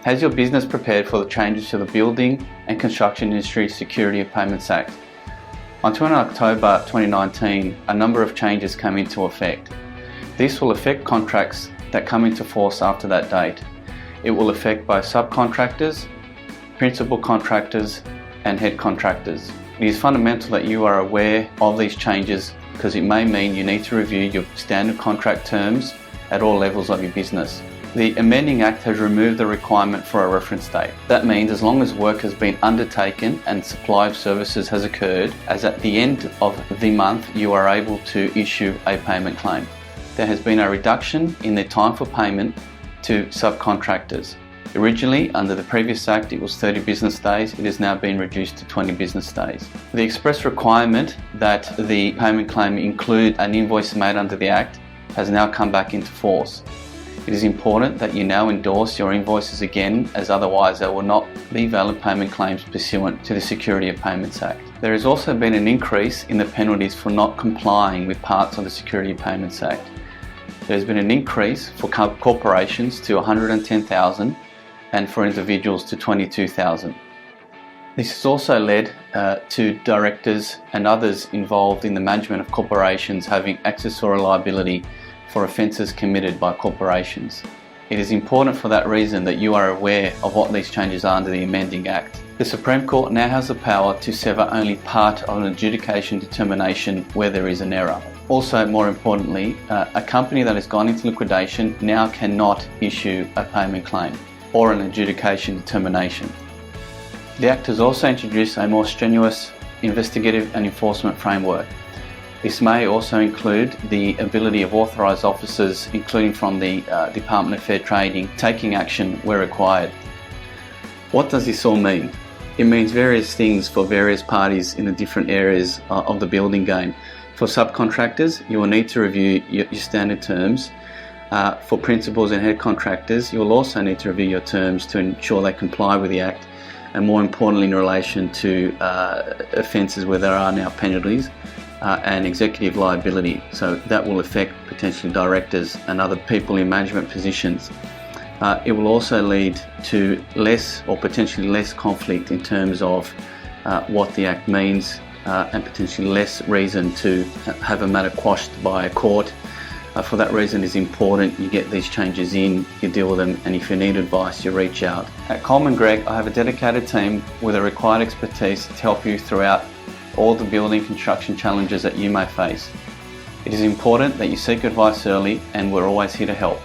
Has your business prepared for the changes to the Building and Construction Industry Security of Payments Act? On 20 October 2019, a number of changes came into effect. This will affect contracts that come into force after that date. It will affect both subcontractors, principal contractors and head contractors. It is fundamental that you are aware of these changes because it may mean you need to review your standard contract terms at all levels of your business. The amending act has removed the requirement for a reference date. That means as long as work has been undertaken and supply of services has occurred, as at the end of the month you are able to issue a payment claim. There has been a reduction in the time for payment to subcontractors. Originally, under the previous Act, it was 30 business days. It has now been reduced to 20 business days. The express requirement that the payment claim include an invoice made under the Act has now come back into force. It is important that you now endorse your invoices again, as otherwise there will not be valid payment claims pursuant to the Security of Payments Act. There has also been an increase in the penalties for not complying with parts of the Security of Payments Act. There has been an increase for corporations to $110,000 and for individuals to $22,000. This has also led to directors and others involved in the management of corporations having accessory liability for offences committed by corporations. It is important for that reason that you are aware of what these changes are under the amending Act. The Supreme Court now has the power to sever only part of an adjudication determination where there is an error. Also, more importantly, a company that has gone into liquidation now cannot issue a payment claim or an adjudication determination. The Act has also introduced a more strenuous investigative and enforcement framework. This may also include the ability of authorised officers, including from the Department of Fair Trading, taking action where required. What does this all mean? It means various things for various parties in the different areas of the building game. For subcontractors, you will need to review your standard terms. For principals and head contractors, you will also need to review your terms to ensure they comply with the Act, and more importantly in relation to offences where there are now penalties and executive liability. So that will affect potentially directors and other people in management positions. It will also lead to less or potentially less conflict in terms of what the Act means and potentially less reason to have a matter quashed by a court. For that reason, it's important you get these changes in, you deal with them, and if you need advice, you reach out. At Coleman Greig, I have a dedicated team with the required expertise to help you throughout all the building construction challenges that you may face. It is important that you seek advice early, and we're always here to help.